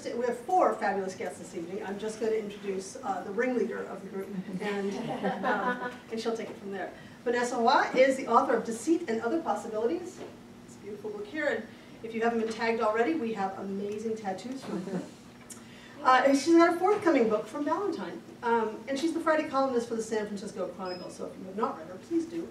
we have 4 fabulous guests this evening. I'm just going to introduce the ringleader of the group, and she'll take it from there. Vanessa Hua is the author of Deceit and Other Possibilities. It's a beautiful book here, and if you haven't been tagged already, we have amazing tattoos from her. And she's got a forthcoming book from Valentine. And she's the Friday columnist for the San Francisco Chronicle, so if you have not read her, please do.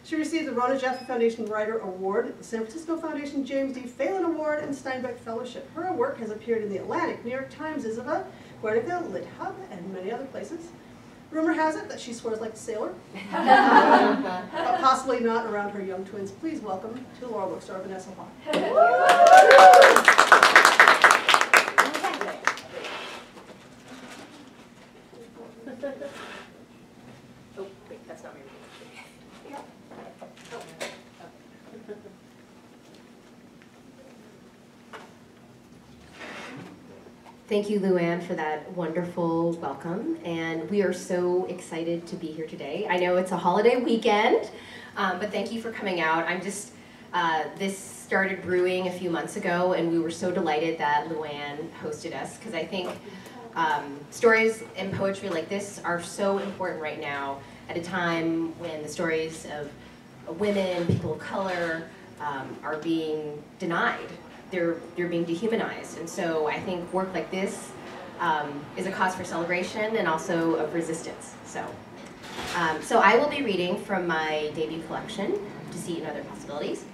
She received the Rona Jaffe Foundation Writer Award, the San Francisco Foundation James D. Phelan Award, and Steinbeck Fellowship. Her work has appeared in The Atlantic, New York Times, Isabel, Guernica, Lit Hub, and many other places. Rumor has it that she swears like a sailor, but possibly not around her young twins. Please welcome to the Laurel Book Store, Vanessa Hua. Oh, wait, that's not me. Thank you, Luann, for that wonderful welcome, and we are so excited to be here today. I know it's a holiday weekend, but thank you for coming out. This started brewing a few months ago, and we were so delighted that Luann hosted us, because I think stories and poetry like this are so important right now at a time when the stories of women, people of color, are being denied. They're being dehumanized, and so I think work like this is a cause for celebration and also of resistance. So I will be reading from my debut collection, Deceit and Other Possibilities,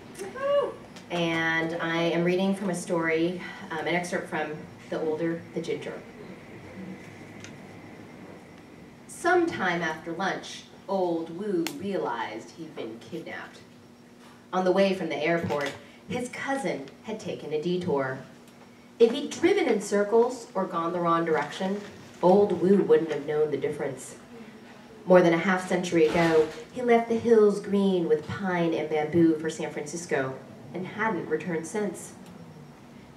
and I am reading from a story, an excerpt from The Older, the Ginger. Sometime after lunch, old Wu realized he'd been kidnapped. On the way from the airport, his cousin had taken a detour. If he'd driven in circles or gone the wrong direction, old Wu wouldn't have known the difference. More than a half-century ago, he left the hills green with pine and bamboo for San Francisco and hadn't returned since.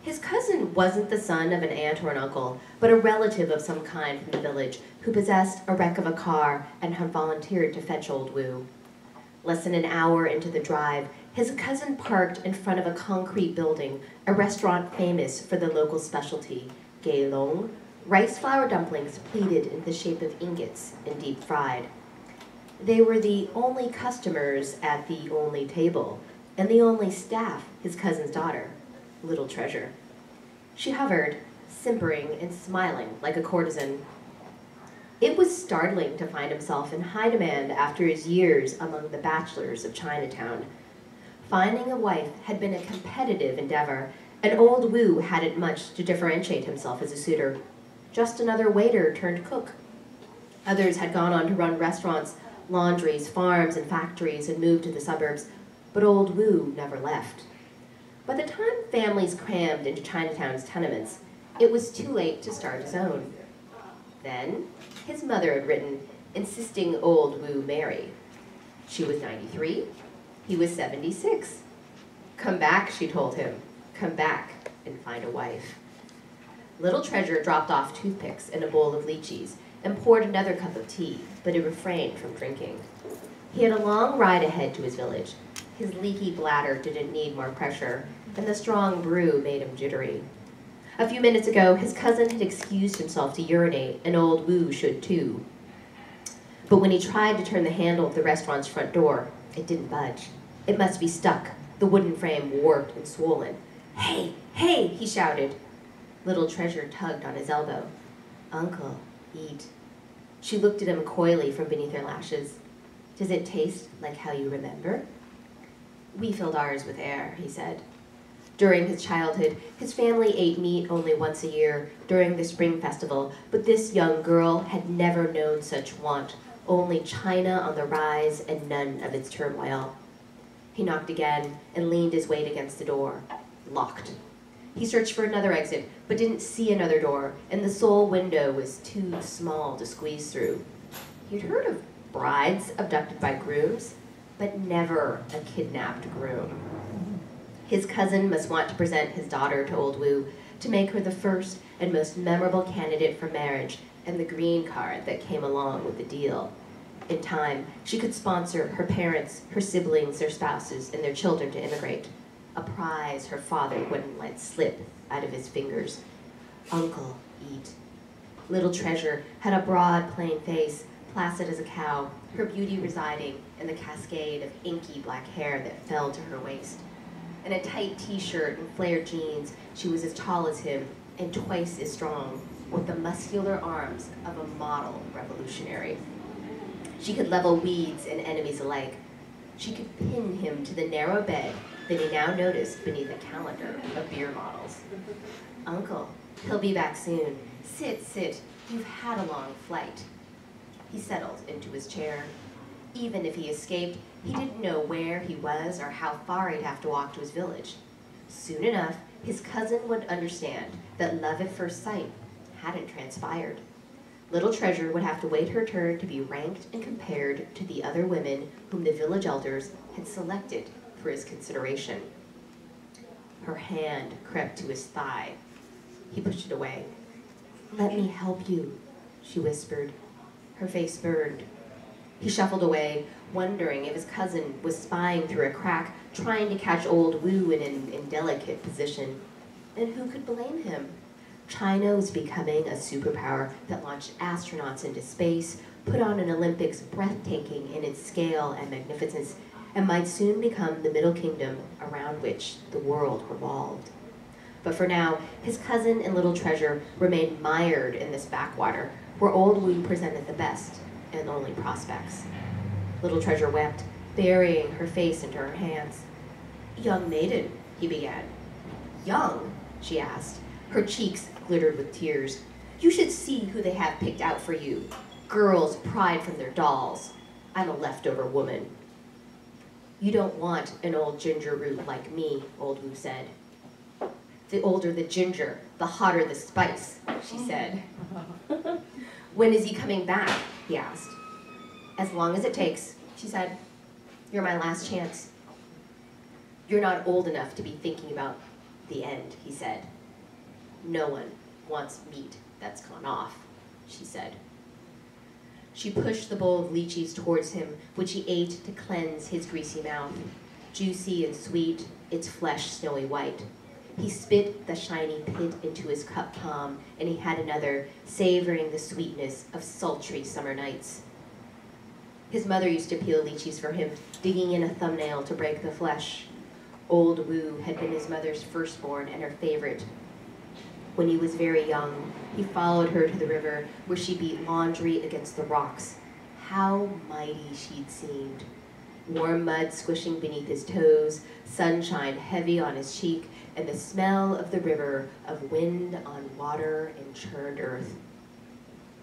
His cousin wasn't the son of an aunt or an uncle, but a relative of some kind from the village who possessed a wreck of a car and had volunteered to fetch old Wu. Less than an hour into the drive, his cousin parked in front of a concrete building, a restaurant famous for the local specialty, gaelong, rice flour dumplings pleated in the shape of ingots and deep fried. They were the only customers at the only table, and the only staff his cousin's daughter, Little Treasure. She hovered, simpering and smiling like a courtesan. It was startling to find himself in high demand after his years among the bachelors of Chinatown. Finding a wife had been a competitive endeavor, and old Wu hadn't much to differentiate himself as a suitor. Just another waiter turned cook. Others had gone on to run restaurants, laundries, farms, and factories and moved to the suburbs, but old Wu never left. By the time families crammed into Chinatown's tenements, it was too late to start his own. Then, his mother had written, insisting old Wu marry. She was 93. He was 76. Come back, she told him. Come back and find a wife. Little Treasure dropped off toothpicks and a bowl of lychees and poured another cup of tea, but he refrained from drinking. He had a long ride ahead to his village. His leaky bladder didn't need more pressure, and the strong brew made him jittery. A few minutes ago, his cousin had excused himself to urinate, and old Wu should too. But when he tried to turn the handle of the restaurant's front door, it didn't budge. It must be stuck, the wooden frame warped and swollen. Hey, hey, he shouted. Little Treasure tugged on his elbow. Uncle, eat. She looked at him coyly from beneath her lashes. Does it taste like how you remember? We filled ours with air, he said. During his childhood, his family ate meat only once a year during the spring festival, but this young girl had never known such want, only China on the rise and none of its turmoil. He knocked again and leaned his weight against the door. Locked. He searched for another exit, but didn't see another door, and the sole window was too small to squeeze through. He'd heard of brides abducted by grooms, but never a kidnapped groom. His cousin must want to present his daughter to old Wu to make her the first and most memorable candidate for marriage and the green card that came along with the deal. In time, she could sponsor her parents, her siblings, their spouses, and their children to immigrate, a prize her father wouldn't let slip out of his fingers. Uncle, eat. Little Treasure had a broad, plain face, placid as a cow, her beauty residing in the cascade of inky black hair that fell to her waist. In a tight t-shirt and flared jeans, she was as tall as him and twice as strong, with the muscular arms of a model revolutionary. She could level weeds and enemies alike. She could pin him to the narrow bed that he now noticed beneath a calendar of beer models. Uncle, he'll be back soon. Sit, sit, you've had a long flight. He settled into his chair. Even if he escaped, he didn't know where he was or how far he'd have to walk to his village. Soon enough, his cousin would understand that love at first sight hadn't transpired. Little Treasure would have to wait her turn to be ranked and compared to the other women whom the village elders had selected for his consideration. Her hand crept to his thigh. He pushed it away. "Let me help you," she whispered. Her face burned. He shuffled away, wondering if his cousin was spying through a crack, trying to catch old Wu in an indelicate position. And who could blame him? China was becoming a superpower that launched astronauts into space, put on an Olympics breathtaking in its scale and magnificence, and might soon become the Middle Kingdom around which the world revolved. But for now, his cousin and Little Treasure remained mired in this backwater, where old Wu presented the best and only prospects. Little Treasure wept, burying her face into her hands. "Young maiden," he began. "Young?" she asked. Her cheeks glittered with tears. "You should see who they have picked out for you. Girls pried from their dolls. I'm a leftover woman." "You don't want an old ginger root like me," old Wu said. "The older the ginger, the hotter the spice," she said. "When is he coming back?" he asked. "As long as it takes," she said. "You're my last chance." "You're not old enough to be thinking about the end," he said. "No one wants meat that's gone off," she said. She pushed the bowl of lychees towards him, which he ate to cleanse his greasy mouth. Juicy and sweet, its flesh snowy white. He spit the shiny pit into his cup palm, and he had another, savoring the sweetness of sultry summer nights. His mother used to peel lychees for him, digging in a thumbnail to break the flesh. Old Wu had been his mother's firstborn and her favorite. When he was very young, he followed her to the river, where she beat laundry against the rocks. How mighty she'd seemed. Warm mud squishing beneath his toes, sunshine heavy on his cheek, and the smell of the river, of wind on water and churned earth.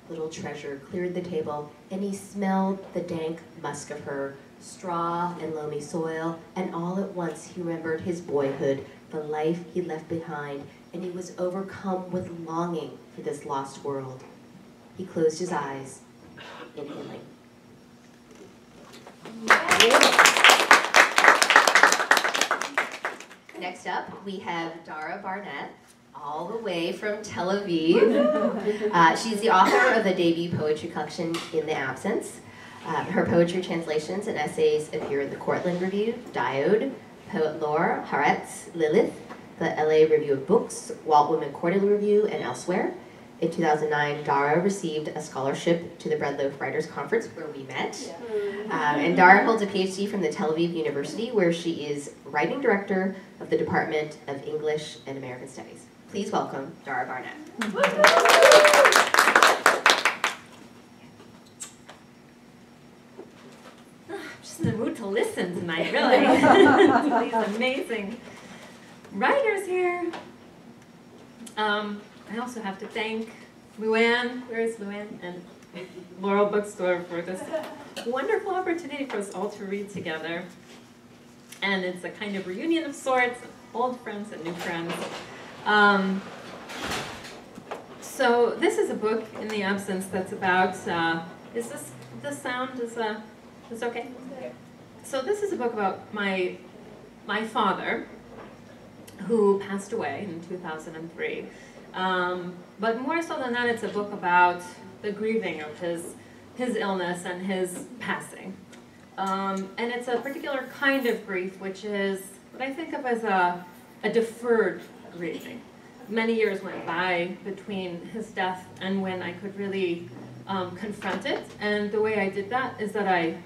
Little Treasure cleared the table, and he smelled the dank musk of her, straw and loamy soil, and all at once he remembered his boyhood, the life he left behind, and he was overcome with longing for this lost world. He closed his eyes, inhaling. Next up, we have Dara Barnat, all the way from Tel Aviv. She's the author of the debut poetry collection, In the Absence. Her poetry translations and essays appear in the Cortland Review, Diode, Poet Lore, Haaretz, Lilith, the LA Review of Books, Walt Whitman Quarterly Review, and elsewhere. In 2009, Dara received a scholarship to the Bread Loaf Writers Conference, where we met. And Dara holds a PhD from the Tel Aviv University, where she is writing director of the Department of English and American Studies. Please welcome Dara Barnat. I'm just in the mood to listen tonight, really. To these amazing writers here. I also have to thank Luann, where is Luann, and Laurel Book Store for this wonderful opportunity for us all to read together. And it's a kind of reunion of sorts, old friends and new friends. So this is a book, In the Absence, that's about, is this, the sound is okay? So this is a book about my father, who passed away in 2003. But more so than that, it's a book about the grieving of his illness and his passing. And it's a particular kind of grief, which is what I think of as a deferred grieving. many years went by between his death and when I could really confront it. And the way I did that is that I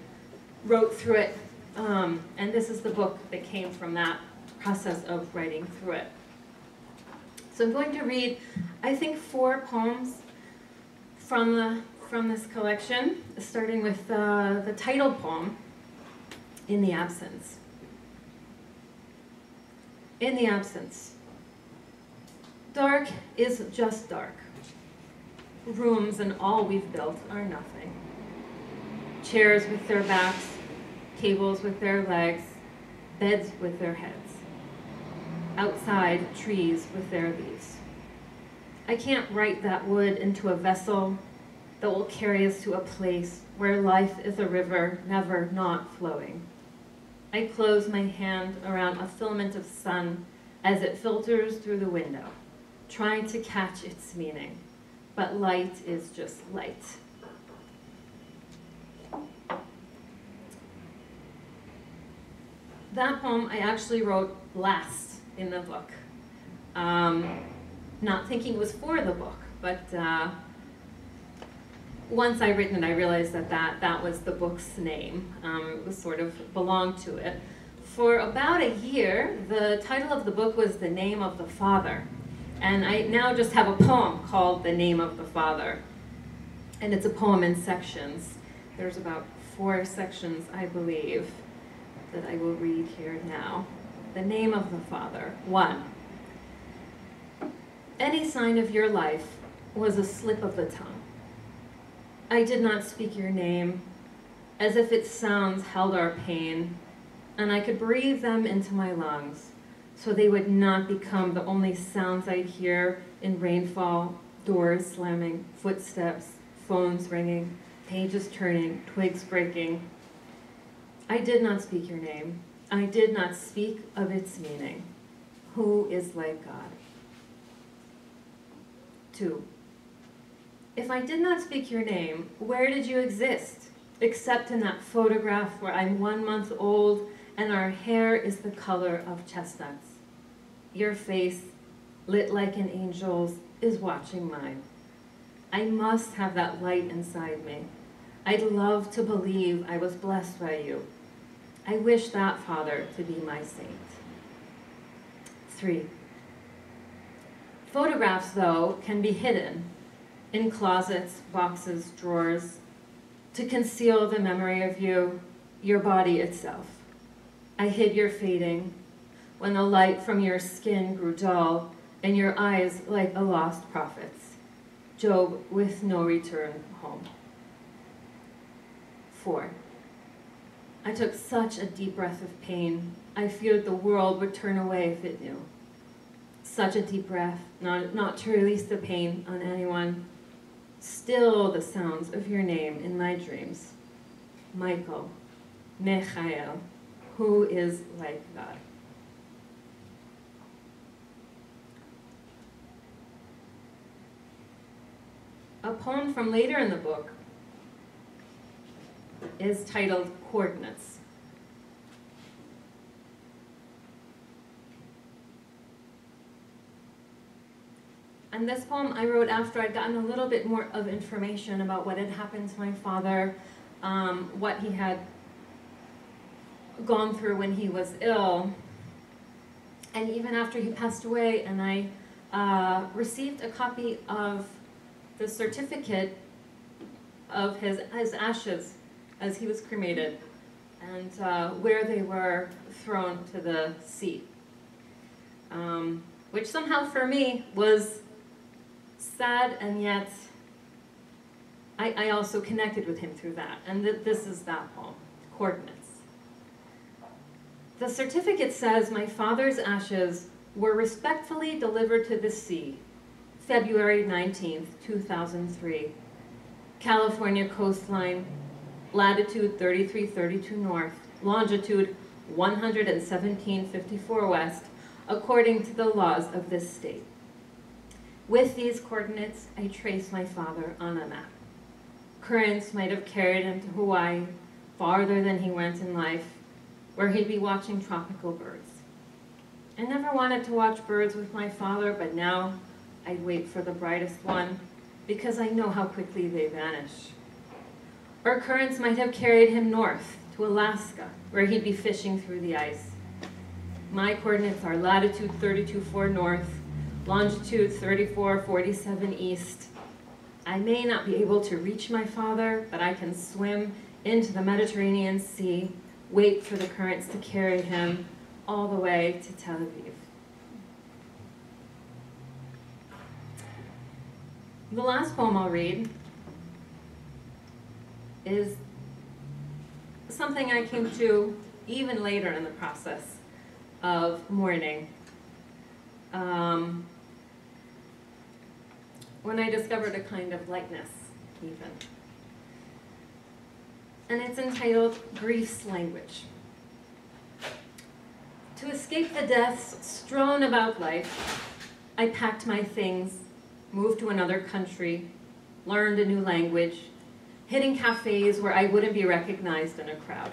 wrote through it. And this is the book that came from that process of writing through it. So I'm going to read, I think, 4 poems from this collection, starting with the title poem, In the Absence. In the absence. Dark is just dark. Rooms and all we've built are nothing. Chairs with their backs, tables with their legs, beds with their heads. Outside, trees with their leaves. I can't write that wood into a vessel that will carry us to a place where life is a river never not flowing. I close my hand around a filament of sun as it filters through the window, trying to catch its meaning, but light is just light. That poem I actually wrote last in the book. Not thinking it was for the book, but once I written it, I realized that was the book's name. It was sort of belonged to it. For about a year, the title of the book was The Name of the Father. And I now just have a poem called The Name of the Father. And it's a poem in sections. There's about 4 sections, I believe, that I will read here now. The Name of the Father. 1. Any sign of your life was a slip of the tongue. I did not speak your name, as if its sounds held our pain, and I could breathe them into my lungs, so they would not become the only sounds I'd hear in rainfall, doors slamming, footsteps, phones ringing, pages turning, twigs breaking. I did not speak your name. I did not speak of its meaning. Who is like God? 2. If I did not speak your name, where did you exist? Except in that photograph where I'm 1 month old and our hair is the color of chestnuts. Your face, lit like an angel's, is watching mine. I must have that light inside me. I'd love to believe I was blessed by you. I wish that Father to be my saint. 3. Photographs, though, can be hidden in closets, boxes, drawers, to conceal the memory of you, your body itself. I hid your fading when the light from your skin grew dull and your eyes like a lost prophet's. Job with no return home. 4. I took such a deep breath of pain, I feared the world would turn away if it knew. Such a deep breath, not to release the pain on anyone. Still the sounds of your name in my dreams. Michael, Michael, who is like God? A poem from later in the book is titled Coordinates. And this poem I wrote after I'd gotten a little bit more of information about what had happened to my father, what he had gone through when he was ill, and even after he passed away, and I received a copy of the certificate of his ashes as he was cremated, and where they were thrown to the sea, which somehow for me was sad, and yet I also connected with him through that. And this is that poem, Coordinates. The certificate says, my father's ashes were respectfully delivered to the sea, February 19th, 2003. California coastline, latitude 3332 north, longitude 11754 west, according to the laws of this state. With these coordinates, I trace my father on a map. Currents might have carried him to Hawaii, farther than he went in life, where he'd be watching tropical birds. I never wanted to watch birds with my father, but now I'd wait for the brightest one, because I know how quickly they vanish. Or currents might have carried him north to Alaska, where he'd be fishing through the ice. My coordinates are latitude 32.4 north, longitude 34.47 east. I may not be able to reach my father, but I can swim into the Mediterranean Sea, wait for the currents to carry him all the way to Tel Aviv. The last poem I'll read is something I came to even later in the process of mourning. When I discovered a kind of lightness, even. And it's entitled Grief's Language. To escape the deaths strewn about life, I packed my things, moved to another country, learned a new language, hitting cafes where I wouldn't be recognized in a crowd.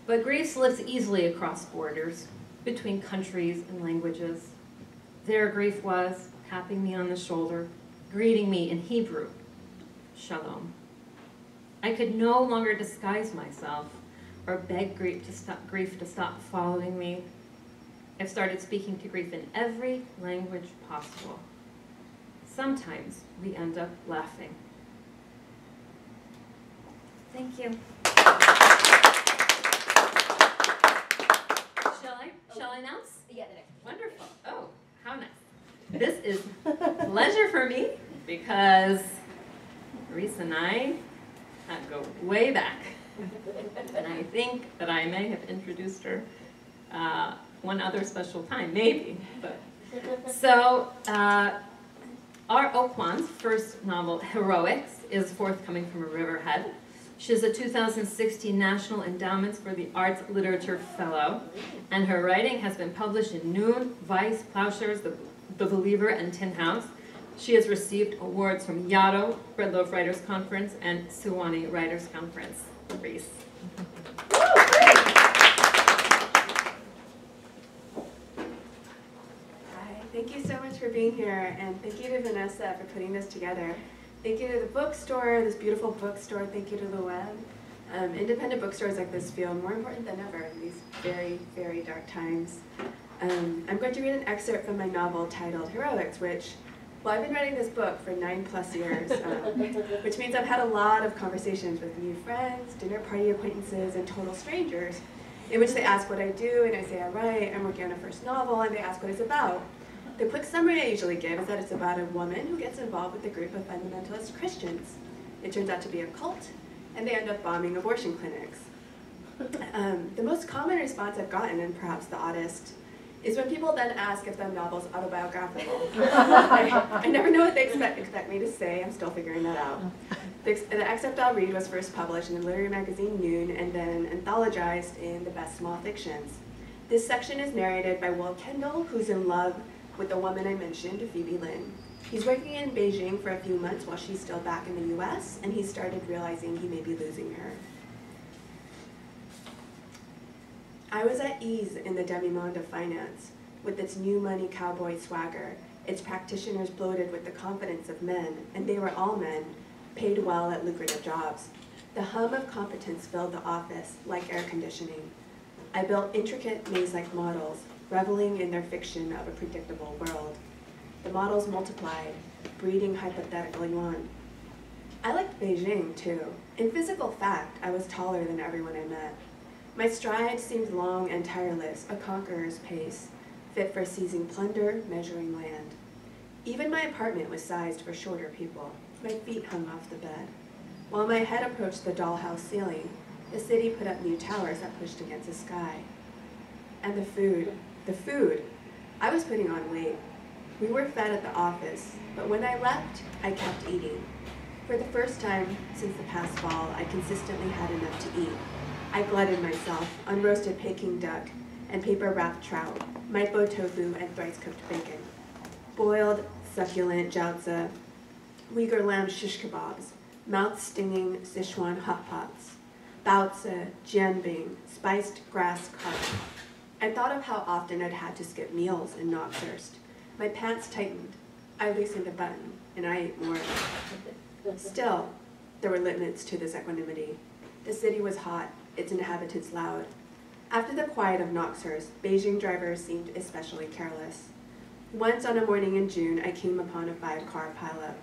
But grief slips easily across borders, between countries and languages. There grief was, tapping me on the shoulder, greeting me in Hebrew, Shalom. I could no longer disguise myself or beg grief to stop following me. I've started speaking to grief in every language possible. Sometimes we end up laughing. Thank you. Shall I announce? Yeah, the next. Wonderful. Oh, how nice. This is a pleasure for me because Reese and I go way back. And I think that I may have introduced her one other special time, maybe. But. So, our Kwon's first novel, Heroics, is forthcoming from Riverhead. She's a 2016 National Endowments for the Arts Literature Fellow, and her writing has been published in Noon, Vice, Plowshares, The Believer, and Tin House. She has received awards from Yaddo, Red Loaf Writers Conference, and Suwannee Writers Conference. Reese. Hi, thank you so much for being here, and thank you to Vanessa for putting this together. Thank you to the bookstore, this beautiful bookstore. Thank you to the web. Independent bookstores like this feel more important than ever in these very, very dark times. I'm going to read an excerpt from my novel titled Heroics, which, well, I've been writing this book for 9+ years, which means I've had a lot of conversations with new friends, dinner party acquaintances, and total strangers, in which they ask what I do, and I say I write, I'm working on a first novel, and they ask what it's about. The quick summary I usually give is that it's about a woman who gets involved with a group of fundamentalist Christians. It turns out to be a cult, and they end up bombing abortion clinics. The most common response I've gotten, and perhaps the oddest, is when people then ask if the novel's autobiographical. I never know what they expect me to say. I'm still figuring that out. The excerpt I'll read was first published in the literary magazine Noon and then anthologized in the Best Small Fictions. This section is narrated by Will Kendall, who's in love with the woman I mentioned, Phoebe Lin. He's working in Beijing for a few months while she's still back in the US, and he started realizing he may be losing her. I was at ease in the demi-monde of finance, with its new money cowboy swagger, its practitioners bloated with the confidence of men, and they were all men, paid well at lucrative jobs. The hum of competence filled the office like air conditioning. I built intricate maze-like models, reveling in their fiction of a predictable world. The models multiplied, breeding hypothetical yuan. I liked Beijing, too. In physical fact, I was taller than everyone I met. My stride seemed long and tireless, a conqueror's pace, fit for seizing plunder, measuring land. Even my apartment was sized for shorter people. My feet hung off the bed. While my head approached the dollhouse ceiling, the city put up new towers that pushed against the sky. And the food. I was putting on weight. We were fed at the office, but when I left, I kept eating. For the first time since the past fall, I consistently had enough to eat. I glutted myself on roasted Peking duck and paper-wrapped trout, maipo tofu, and thrice-cooked bacon. Boiled, succulent jiaozi, Uyghur lamb shish kebabs, mouth-stinging Sichuan hot pots, baozi, jianbing, spiced grass carp. I thought of how often I'd had to skip meals in Knoxhurst. My pants tightened. I loosened a button, and I ate more. Still, there were limits to this equanimity. The city was hot, its inhabitants loud. After the quiet of Knoxhurst, Beijing drivers seemed especially careless. Once on a morning in June, I came upon a 5-car pileup.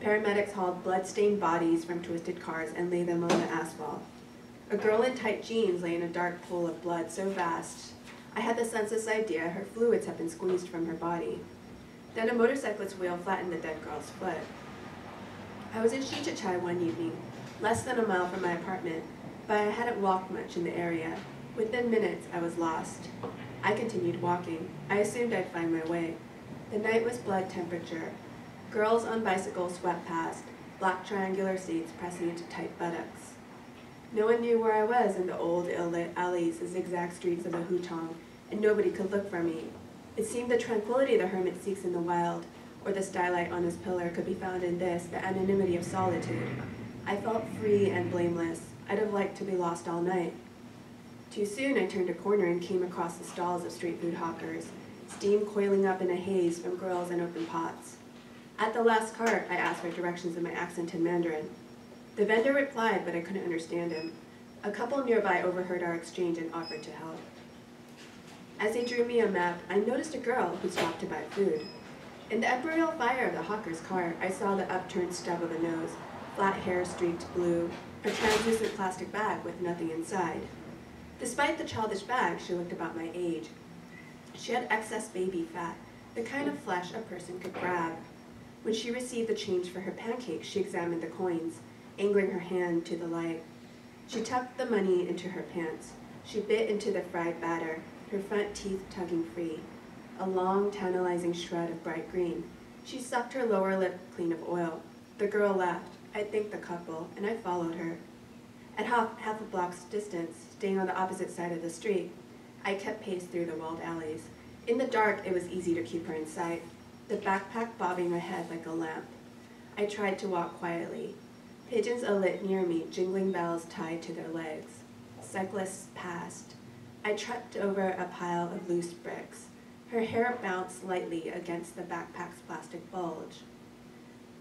Paramedics hauled blood-stained bodies from twisted cars and laid them on the asphalt. A girl in tight jeans lay in a dark pool of blood so vast, I had the senseless idea her fluids had been squeezed from her body. Then a motorcyclist's wheel flattened the dead girl's foot. I was in Shichichai one evening, less than a mile from my apartment, but I hadn't walked much in the area. Within minutes, I was lost. I continued walking. I assumed I'd find my way. The night was blood temperature. Girls on bicycles swept past, black triangular seats pressing into tight buttocks. No one knew where I was in the old, ill-lit alleys, the zigzag streets of the Hutong, and nobody could look for me. It seemed the tranquility the hermit seeks in the wild, or the starlight on his pillar, could be found in this, the anonymity of solitude. I felt free and blameless. I'd have liked to be lost all night. Too soon I turned a corner and came across the stalls of street food hawkers, steam coiling up in a haze from grills and open pots. At the last cart, I asked for directions in my accent in Mandarin. The vendor replied, but I couldn't understand him. A couple nearby overheard our exchange and offered to help. As he drew me a map, I noticed a girl who stopped to buy food. In the ethereal fire of the hawker's car, I saw the upturned stub of a nose, flat hair streaked blue, a translucent plastic bag with nothing inside. Despite the childish bag, she looked about my age. She had excess baby fat, the kind of flesh a person could grab. When she received the change for her pancakes, she examined the coins, angling her hand to the light. She tucked the money into her pants. She bit into the fried batter, her front teeth tugging free. A long, tantalizing shred of bright green. She sucked her lower lip clean of oil. The girl laughed. I thanked the couple, and I followed her. At half a block's distance, staying on the opposite side of the street, I kept pace through the walled alleys. In the dark, it was easy to keep her in sight, the backpack bobbing ahead like a lamp. I tried to walk quietly. Pigeons alit near me, jingling bells tied to their legs. Cyclists passed. I tripped over a pile of loose bricks. Her hair bounced lightly against the backpack's plastic bulge.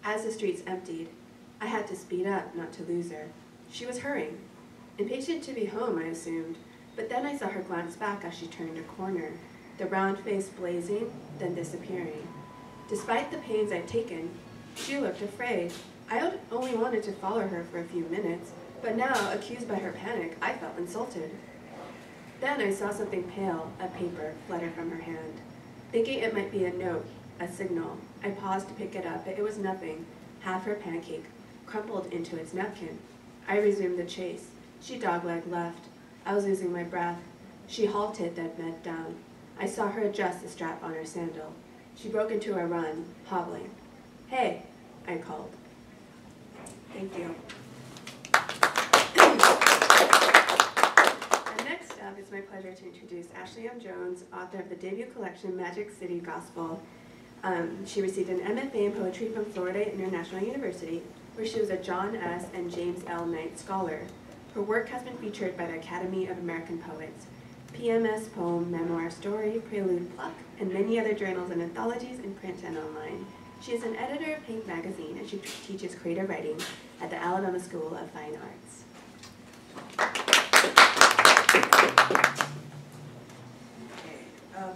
As the streets emptied, I had to speed up, not to lose her. She was hurrying. Impatient to be home, I assumed, but then I saw her glance back as she turned a corner, the round face blazing, then disappearing. Despite the pains I'd taken, she looked afraid. I only wanted to follow her for a few minutes, but now, accused by her panic, I felt insulted. Then I saw something pale, a paper, flutter from her hand. Thinking it might be a note, a signal, I paused to pick it up, but it was nothing. Half her pancake, crumpled into its napkin. I resumed the chase. She dogleg left. I was losing my breath. She halted, then bent down. I saw her adjust the strap on her sandal. She broke into a run, hobbling. "Hey," I called. Thank you. And next up, it's my pleasure to introduce Ashley M. Jones, author of the debut collection Magic City Gospel. She received an MFA in poetry from Florida International University, where she was a John S. and James L. Knight Scholar. Her work has been featured by the Academy of American Poets, PMS Poem, Memoir Story, Prelude Pluck, and many other journals and anthologies in print and online. She is an editor of Pink Magazine, and she teaches creative writing at the Alabama School of Fine Arts.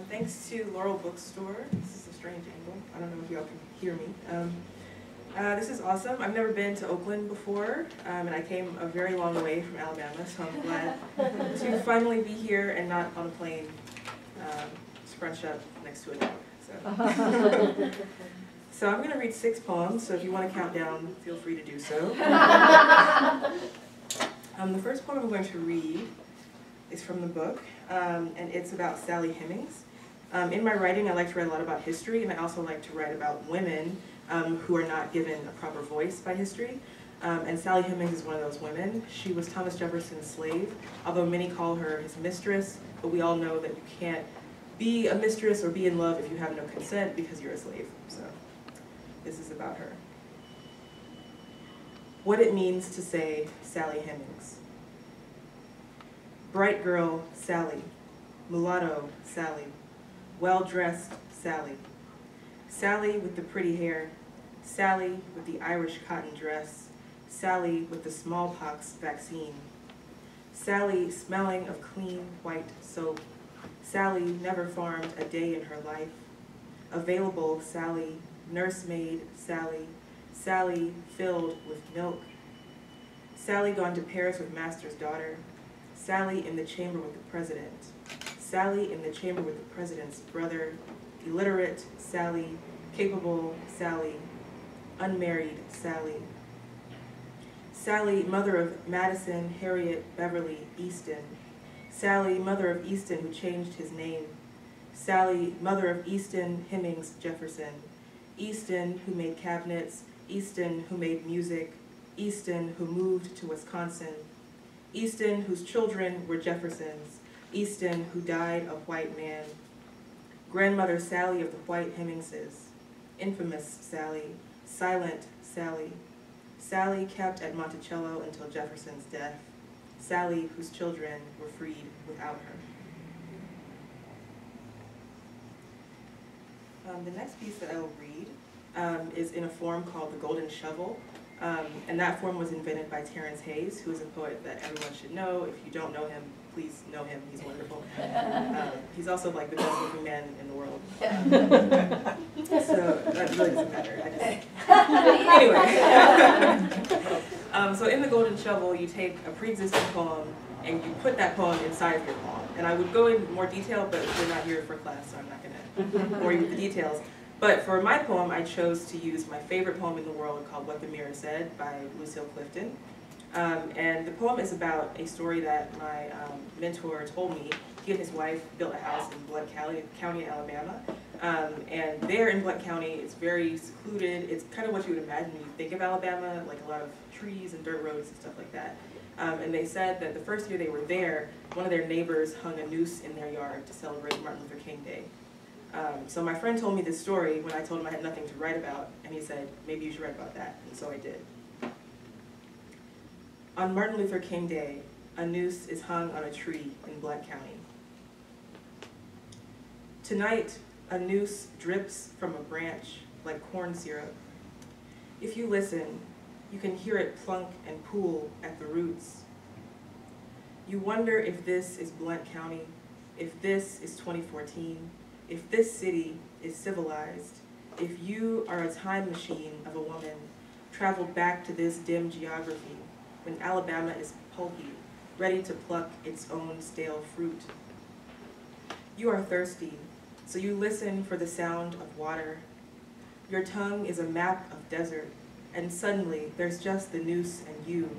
Thanks to Laurel Book Store. This is a strange angle. I don't know if y'all can hear me. This is awesome. I've never been to Oakland before, and I came a very long way from Alabama, so I'm glad to finally be here and not on a plane scrunched up next to a dog. So I'm going to read 6 poems, so if you want to count down, feel free to do so. The first poem I'm going to read is from the book, and it's about Sally Hemings. In my writing, I like to write a lot about history, and I also like to write about women who are not given a proper voice by history. And Sally Hemings is one of those women. She was Thomas Jefferson's slave, although many call her his mistress, but we all know that you can't be a mistress or be in love if you have no consent because you're a slave. So this is about her. What it means to say Sally Hemings. Bright girl, Sally, mulatto Sally, well-dressed Sally, Sally with the pretty hair, Sally with the Irish cotton dress, Sally with the smallpox vaccine, Sally smelling of clean white soap, Sally never farmed a day in her life, available Sally, nursemaid Sally, Sally filled with milk, Sally gone to Paris with master's daughter, Sally in the chamber with the president, Sally in the chamber with the president's brother, illiterate Sally, capable Sally, unmarried Sally, Sally, mother of Madison, Harriet, Beverly, Easton, Sally, mother of Easton who changed his name, Sally, mother of Easton, Hemings, Jefferson, Easton who made cabinets, Easton who made music, Easton who moved to Wisconsin, Easton whose children were Jeffersons, Easton who died a white man, grandmother Sally of the white Hemingses, infamous Sally, silent Sally, Sally kept at Monticello until Jefferson's death, Sally whose children were freed without her. The next piece that I will read is in a form called The Golden Shovel, and that form was invented by Terrence Hayes, who is a poet that everyone should know. If you don't know him, please know him. He's wonderful. He's also like the best looking man in the world. So that really doesn't matter. Anyway. So in The Golden Shovel, you take a pre-existing poem and you put that poem inside of your poem. And I would go in more detail, but we're not here for class, so I'm not going to bore you with the details. But for my poem, I chose to use my favorite poem in the world called What the Mirror Said by Lucille Clifton. And the poem is about a story that my mentor told me. He and his wife built a house in Blount County, Alabama. And there in Blount County, it's very secluded. It's kind of what you would imagine when you think of Alabama, like a lot of trees and dirt roads and stuff like that. And they said that the first year they were there, one of their neighbors hung a noose in their yard to celebrate Martin Luther King Day. So my friend told me this story when I told him I had nothing to write about, and he said, maybe you should write about that, and so I did. On Martin Luther King Day, a noose is hung on a tree in Blount County. Tonight, a noose drips from a branch like corn syrup. If you listen, you can hear it plunk and pool at the roots. You wonder if this is Blount County, if this is 2014, if this city is civilized, if you are a time machine of a woman traveled back to this dim geography when Alabama is pulpy, ready to pluck its own stale fruit. You are thirsty, so you listen for the sound of water. Your tongue is a map of desert, and suddenly there's just the noose and you,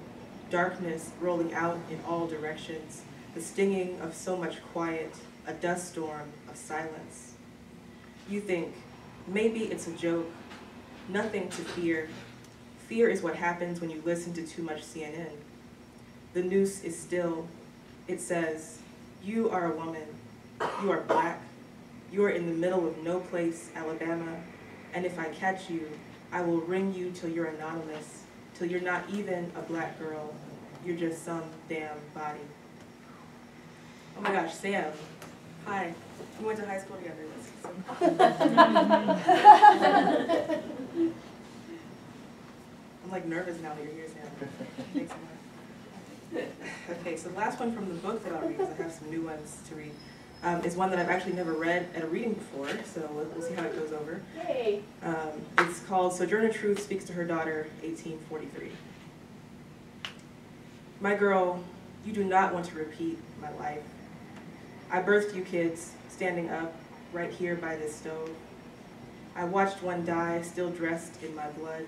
darkness rolling out in all directions, the stinging of so much quiet, a dust storm of silence. You think, maybe it's a joke, nothing to fear. Fear is what happens when you listen to too much CNN. The noose is still. It says, you are a woman, you are black, you are in the middle of no place, Alabama, and if I catch you, I will ring you till you're anonymous, till you're not even a black girl, you're just some damn body. Oh my gosh, Sam. Hi. We went to high school together. I'm like nervous now that you're here, Sam. Thanks so much. Okay, so the last one from the book that I'll read, because I have some new ones to read, is one that I've actually never read at a reading before, so we'll see how it goes over. Yay! It's called Sojourner Truth Speaks to Her Daughter, 1843. My girl, you do not want to repeat my life. I birthed you kids, standing up, right here by this stove. I watched one die, still dressed in my blood.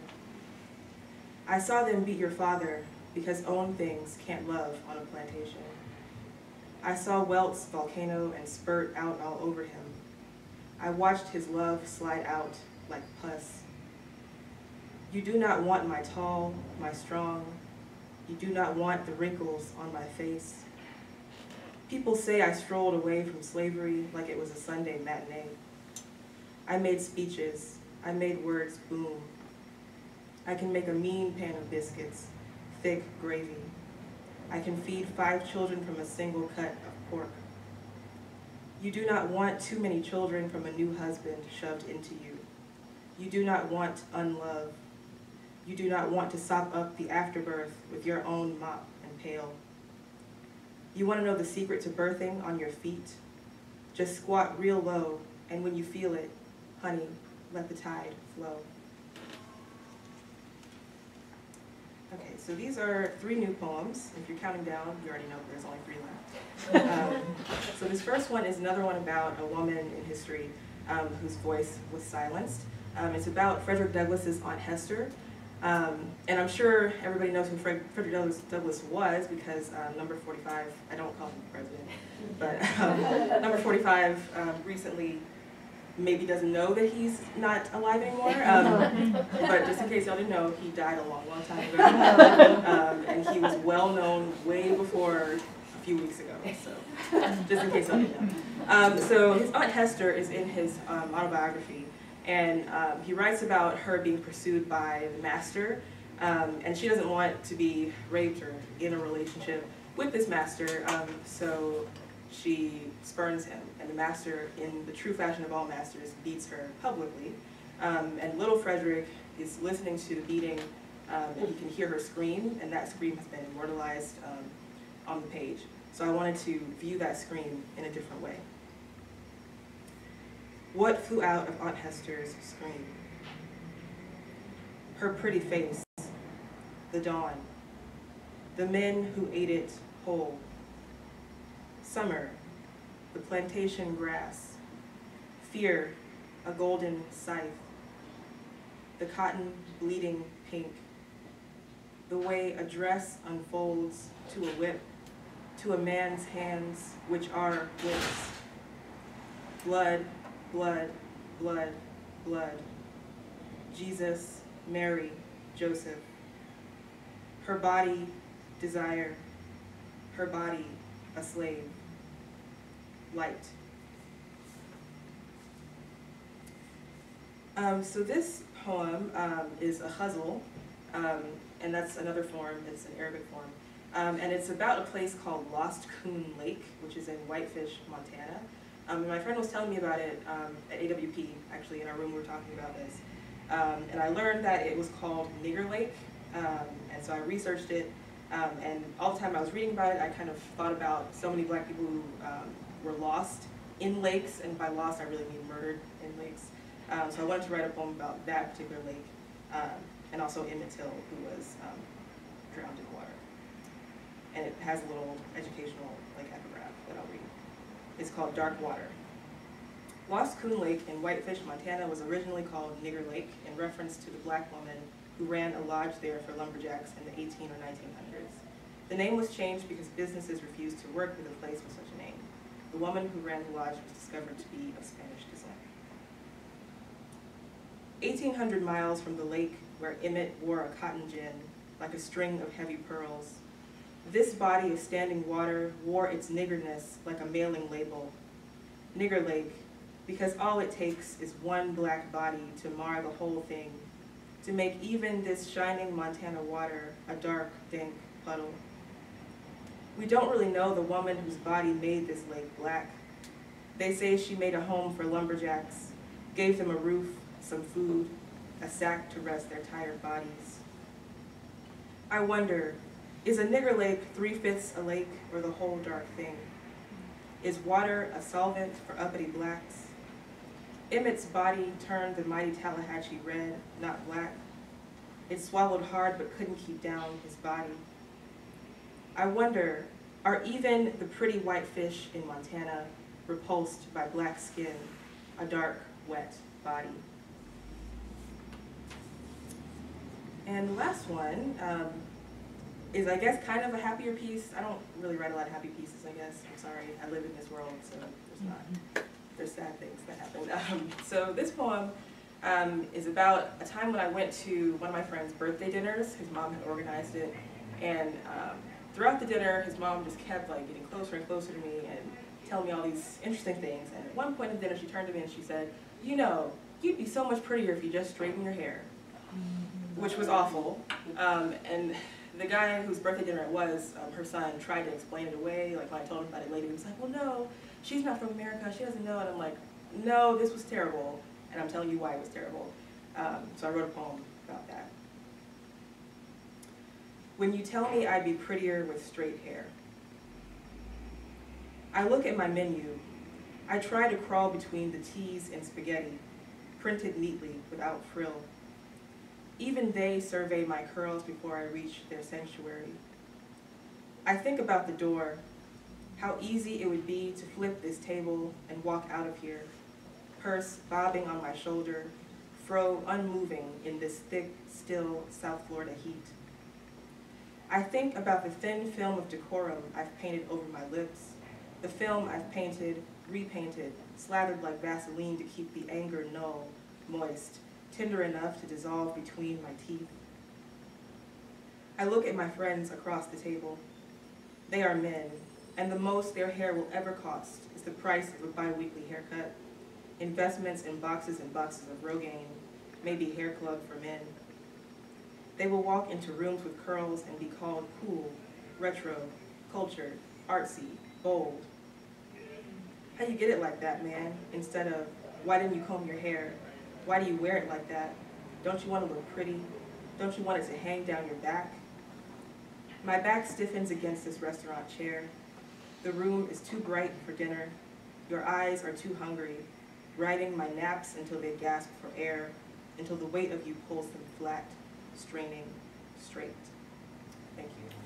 I saw them beat your father, because own things can't love on a plantation. I saw Welt's volcano and spurt out all over him. I watched his love slide out like pus. You do not want my tall, my strong. You do not want the wrinkles on my face. People say I strolled away from slavery like it was a Sunday matinee. I made speeches. I made words boom. I can make a mean pan of biscuits, thick gravy. I can feed 5 children from a single cut of pork. You do not want too many children from a new husband shoved into you. You do not want unlove. You do not want to sop up the afterbirth with your own mop and pail. You want to know the secret to birthing on your feet? Just squat real low, and when you feel it, honey, let the tide flow. Okay, so these are 3 new poems. If you're counting down, you already know there's only 3 left. So this first one is another one about a woman in history whose voice was silenced. It's about Frederick Douglass's Aunt Hester. And I'm sure everybody knows who Frederick Douglass was because number 45, I don't call him president, but number 45 recently maybe doesn't know that he's not alive anymore. But just in case y'all didn't know, he died a long, long time ago. And he was well known way before a few weeks ago, so just in case y'all didn't know. So his Aunt Hester is in his autobiography. And he writes about her being pursued by the master, and she doesn't want to be raped or in a relationship with this master, so she spurns him. And the master, in the true fashion of all masters, beats her publicly. And little Frederick is listening to the beating, and he can hear her scream, and that scream has been immortalized on the page. So I wanted to view that scream in a different way. What flew out of Aunt Hester's scream? Her pretty face, the dawn, the men who ate it whole. Summer, the plantation grass, fear, a golden scythe, the cotton bleeding pink, the way a dress unfolds to a whip, to a man's hands, which are whips. Blood, blood, blood, blood. Jesus, Mary, Joseph. Her body, desire. Her body, a slave. Light. So this poem is a ghazal, and that's another form, it's an Arabic form. And it's about a place called Lost Coon Lake, which is in Whitefish, Montana. And my friend was telling me about it at AWP, actually, in our room we were talking about this. And I learned that it was called Nigger Lake, and so I researched it. And all the time I was reading about it, I kind of thought about so many black people who were lost in lakes, and by lost I really mean murdered in lakes. So I wanted to write a poem about that particular lake, and also Emmett Till, who was drowned in water. And it has a little educational epigraph that I'll read. It's called Dark Water. Lost Coon Lake in Whitefish, Montana was originally called Nigger Lake in reference to the black woman who ran a lodge there for lumberjacks in the 18 or 1900s. The name was changed because businesses refused to work with a place with such a name. The woman who ran the lodge was discovered to be of Spanish descent. 1,800 miles from the lake where Emmett wore a cotton gin like a string of heavy pearls, this body of standing water wore its niggerness like a mailing label. Nigger Lake, because all it takes is one black body to mar the whole thing, to make even this shining Montana water a dark, dank puddle. We don't really know the woman whose body made this lake black. They say she made a home for lumberjacks, gave them a roof, some food, a sack to rest their tired bodies. I wonder, is a nigger lake 3/5 a lake or the whole dark thing? Is water a solvent for uppity blacks? Emmett's body turned the mighty Tallahatchie red, not black. It swallowed hard but couldn't keep down his body. I wonder, are even the pretty white fish in Montana repulsed by black skin, a dark, wet body? And the last one is, I guess, kind of a happier piece. I don't really write a lot of happy pieces, I guess. I'm sorry, I live in this world, so there's sad things that happen. So this poem is about a time when I went to one of my friend's birthday dinners. His mom had organized it, and throughout the dinner, his mom just kept getting closer and closer to me and telling me all these interesting things. And at one point in dinner, she turned to me and she said, "You know, you'd be so much prettier if you just straightened your hair," which was awful. And the guy whose birthday dinner it was, her son, tried to explain it away. Like when I told him about it later, he was like, "Well, no, she's not from America, she doesn't know. And I'm like, no, this was terrible. And I'm telling you why it was terrible. So I wrote a poem about that. When you tell me I'd be prettier with straight hair. I look at my menu. I try to crawl between the teas and spaghetti, printed neatly without frill. Even they survey my curls before I reach their sanctuary. I think about the door, how easy it would be to flip this table and walk out of here, purse bobbing on my shoulder, fro unmoving in this thick, still South Florida heat. I think about the thin film of decorum I've painted over my lips, the film I've painted, repainted, slathered like Vaseline to keep the anger null, moist, tender enough to dissolve between my teeth. I look at my friends across the table. They are men, and the most their hair will ever cost is the price of a bi-weekly haircut, investments in boxes and boxes of Rogaine, maybe hair club for men. They will walk into rooms with curls and be called cool, retro, cultured, artsy, bold. How you get it like that, man? Instead of, why didn't you comb your hair? Why do you wear it like that? Don't you want to look pretty? Don't you want it to hang down your back? My back stiffens against this restaurant chair. The room is too bright for dinner. Your eyes are too hungry, riding my naps until they gasp for air, until the weight of you pulls them flat, straining, straight. Thank you.